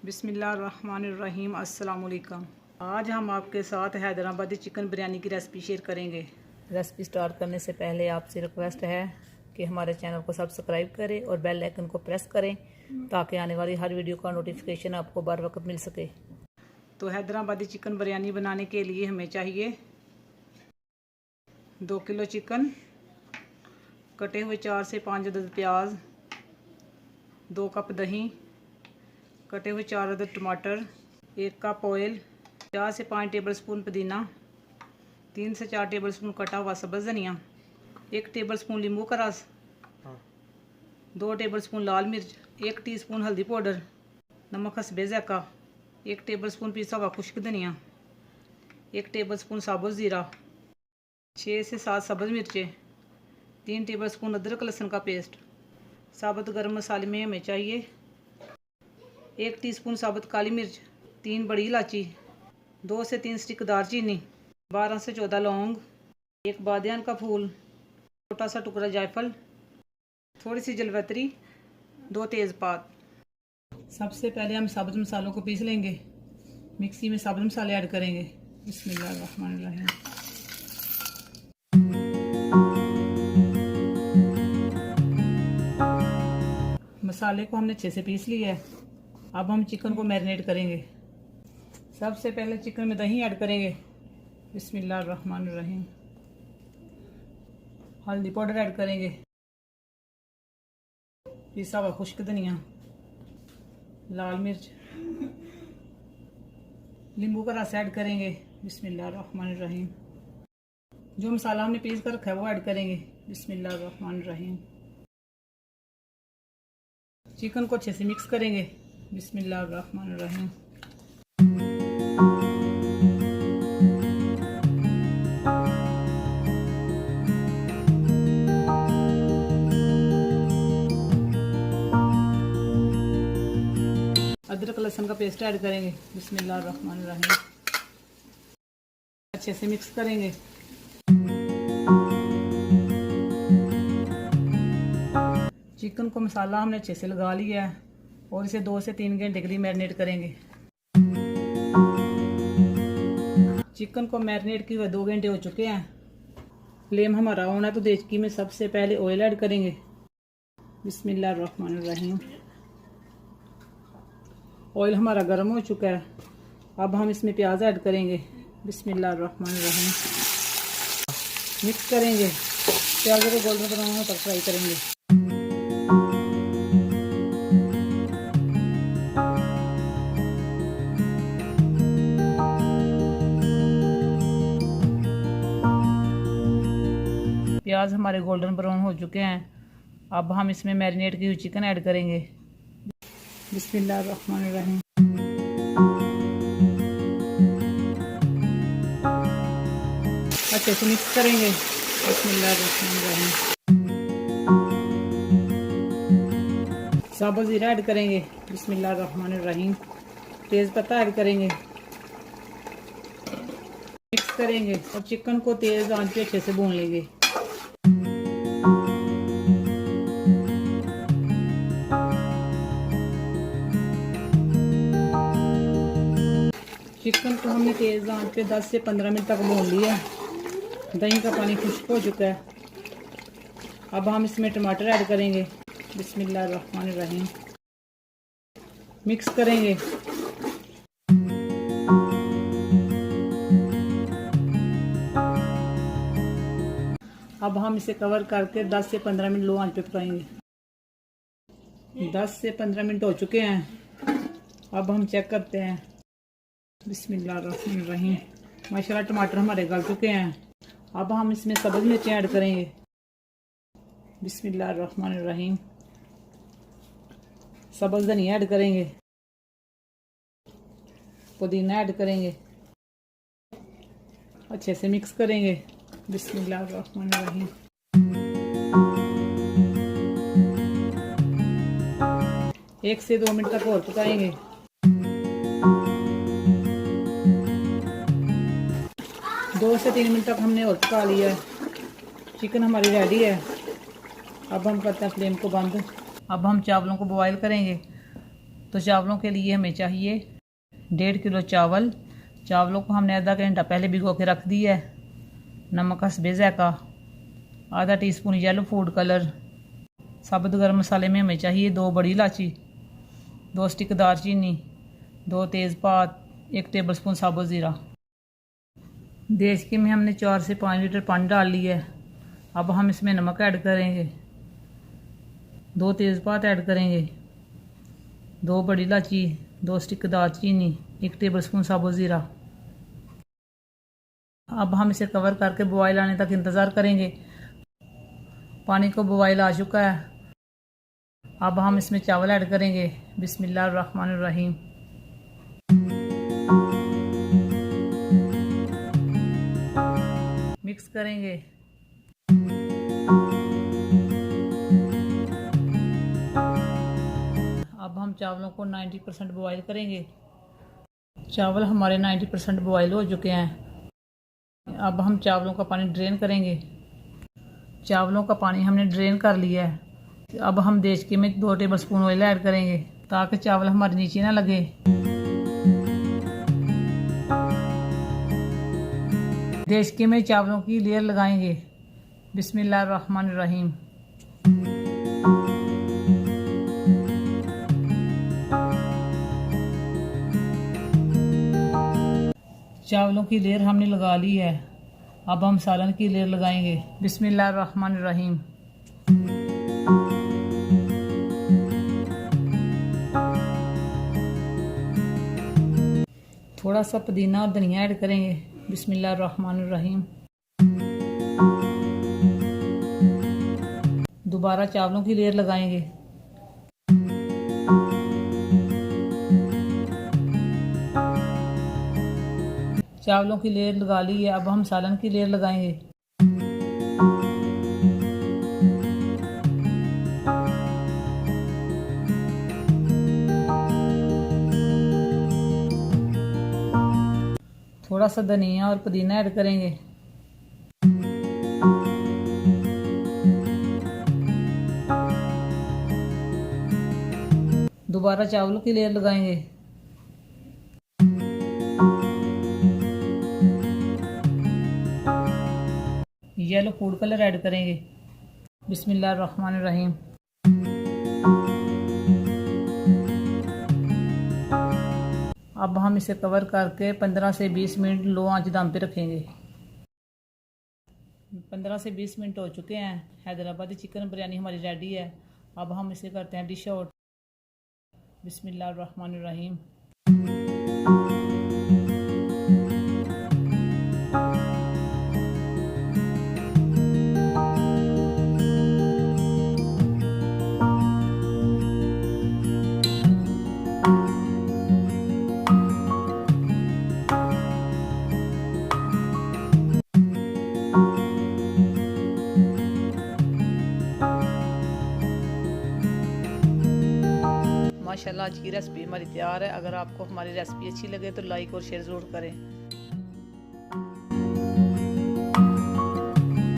बिस्मिल्लाहिर्रहमानिर्रहीम। अस्सलाम वालेकुम। आज हम आपके साथ हैदराबादी चिकन बिरयानी की रेसिपी शेयर करेंगे। रेसिपी स्टार्ट करने से पहले आपसे रिक्वेस्ट है कि हमारे चैनल को सब्सक्राइब करें और बेल आइकन को प्रेस करें ताकि आने वाली हर वीडियो का नोटिफिकेशन आपको बर वक्त मिल सके। तो हैदराबादी चिकन बिरयानी बनाने के लिए हमें चाहिए 2 किलो चिकन, कटे हुए 4 से 5 अदद प्याज, 2 कप दही, कटे हुए 4 अदद टमाटर, 1 कप ऑयल, 4 से 5 टेबलस्पून पुदीना, 3 से 4 टेबलस्पून कटा हुआ सब्ज़ धनिया, 1 टेबलस्पून नींबू का रस, 2 टेबलस्पून लाल मिर्च, 1 टीस्पून हल्दी पाउडर, नमक हस्बे ज़ायक़ा, 1 टेबलस्पून पिसा हुआ खुश्क धनिया, 1 टेबलस्पून साबुत ज़ीरा, 6 से 7 सब्ज़ मिर्चें, 3 टेबलस्पून अदरक लहसुन का पेस्ट। साबुत गरम मसाले में हमें चाहिए 1 टीस्पून साबुत काली मिर्च, 3 बड़ी इलायची, 2 से 3 स्टिक दालचीनी, 12 से 14 लौंग, 1 बादियान का फूल, छोटा सा टुकड़ा जायफल, थोड़ी सी जलवतरी, 2 तेज़पात। सबसे पहले हम साबुत मसालों को पीस लेंगे। मिक्सी में साबुत मसाले ऐड करेंगे। बिस्मिल्लाहिर्रहमानिर्रहीम। मसाले को हमने अच्छे से पीस लिया है। अब हम चिकन को मैरिनेट करेंगे। सबसे पहले चिकन में दही ऐड करेंगे। बिस्मिल्लाहिर्रहमानिर्रहीम। हल्दी पाउडर ऐड करेंगे, पिसा हुआ खुश्क धनिया, लाल मिर्च, नींबू का रस ऐड करेंगे। बिस्मिल्लाहिर्रहमानिर्रहीम। जो मसाला हमने पीस कर रखा है वो ऐड करेंगे। बिस्मिल्लाहिर्रहमानिर्रहीम। चिकन को अच्छे से मिक्स करेंगे। बिस्मिल्लाहिर्रहमानिर्रहीम। अदरक लहसुन का पेस्ट ऐड करेंगे। बिस्मिल्लाहिर्रहमानिर्रहीम। अच्छे से मिक्स करेंगे। चिकन को मसाला हमने अच्छे से लगा लिया है और इसे 2 से 3 घंटे के लिए मैरिनेट करेंगे। चिकन को मैरिनेट किए हुए 2 घंटे हो चुके हैं। फ्लेम हमारा ऑन है तो देचकी में सबसे पहले ऑयल ऐड करेंगे। बिस्मिल्लाहिर्रहमानिर्रहीम। ऑयल हमारा गर्म हो चुका है। अब हम इसमें प्याज ऐड करेंगे। बिस्मिल्लाहिर्रहमानिर्रहीम। मिक्स करेंगे। प्याजों को गोल्डन ब्राउन होने तक फ्राई करेंगे। प्याज हमारे गोल्डन ब्राउन हो चुके हैं। अब हम इसमें मैरिनेट की हुई चिकन ऐड करेंगे। बिस्मिल्लाहिर्रहमानिर्रहीम। अच्छे से मिक्स करेंगे। बिस्मिल्लाहिर्रहमानिर्रहीम। साबुत ज़ीरा ऐड करेंगे। बिस्मिल्लाहिर्रहमानिर्रहीम। तेज़ पत्ता ऐड करेंगे। मिक्स करेंगे और चिकन को तेज़ आंच पे अच्छे से भून लेंगे। चिकन को हमने तेज़ आंच पे 10 से 15 मिनट तक भून लिया। दही का पानी खुश्क हो चुका है। अब हम इसमें टमाटर ऐड करेंगे। बिस्मिल्लाहिर्रहमानिर्रहीम। मिक्स करेंगे। अब हम इसे कवर करके 10 से 15 मिनट लो आंच पे पकाएंगे। 10 से 15 मिनट हो चुके हैं। अब हम चेक करते हैं। बिस्मिल्लाहिर्रहमानिर्रहीम। माशाल्लाह टमाटर हमारे गल चुके हैं। अब हम इसमें सब्ज़ मिर्चें ऐड करेंगे। बिस्मिल्लाहिर्रहमानिर्रहीम। सब्ज़ धनिया ऐड करेंगे। पुदीना ऐड करेंगे। अच्छे से मिक्स करेंगे। बिस्मिल्लाहिर्रहमानिर्रहीम। 1 से 2 मिनट तक और पकाएंगे। दो से 3 मिनट तक हमने और पका लिया है। चिकन हमारी रेडी है। अब हम करते हैं फ्लेम को बंद। अब हम चावलों को बॉयल करेंगे। तो चावलों के लिए हमें चाहिए 1.5 किलो चावल। चावलों को हमने आधा घंटा पहले भिगो के रख दिया है। नमक हस्बे ज़ायक़ा, आधा टीस्पून येलो फूड कलर। साबुत गर्म मसाले में हमें चाहिए 2 बड़ी इलायची, 2 स्टिक दालचीनी, 2 तेज़पात, 1 टेबलस्पून साबुत ज़ीरा। देचकी में हमने 4 से 5 लीटर पानी डाल लिया है। अब हम इसमें नमक ऐड करेंगे, 2 तेज़पात ऐड करेंगे, 2 बड़ी इलायची, 2 स्टिक दालचीनी, 1 टेबलस्पून साबुत ज़ीरा। अब हम इसे कवर करके बॉयल आने तक इंतज़ार करेंगे। पानी को बॉयल आ चुका है। अब हम इसमें चावल ऐड करेंगे। बिस्मिल्लाहिर्रहमानिर्रहीम। मिक्स करेंगे। अब हम चावलों को 90% बॉयल करेंगे। चावल हमारे 90% बॉयल हो चुके हैं। अब हम चावलों का पानी ड्रेन करेंगे। चावलों का पानी हमने ड्रेन कर लिया है। अब हम देचकी में 2 टेबलस्पून ऑयल ऐड करेंगे ताकि चावल हमारे नीचे ना लगे। देचकी में चावलों की लेयर लगाएंगे। बिस्मिल्लाहिर्रहमानिर्रहीम। चावलों की लेयर हमने लगा ली है। अब हम सालन की लेयर लगाएंगे। बिस्मिल्लाहिर्रहमानिर्रहीम। थोड़ा सा पुदीना और धनिया ऐड करेंगे। बिस्मिल्लाहिर्रहमानिर्रहीम। दोबारा चावलों की लेयर लगाएंगे। चावलों की लेयर लगा ली है। अब हम सालन की लेयर लगाएंगे। थोड़ा सा धनिया और पुदीना ऐड करेंगे। दोबारा चावलों की लेयर लगाएंगे। येलो फूड कलर ऐड करेंगे। बिस्मिल्लाहिर्रहमानिर्रहीम। अब हम इसे कवर करके 15 से 20 मिनट लो आंच दम पे रखेंगे। 15 से 20 मिनट हो चुके हैं। हैदराबादी चिकन बिरयानी हमारी रेडी है। अब हम इसे करते हैं डिश आउट। बिस्मिल्लाहिर्रहमानिर्रहीम। माशाल्लाह आज की रेसिपी हमारी तैयार है। अगर आपको हमारी रेसिपी अच्छी लगे तो लाइक और शेयर ज़रूर करें।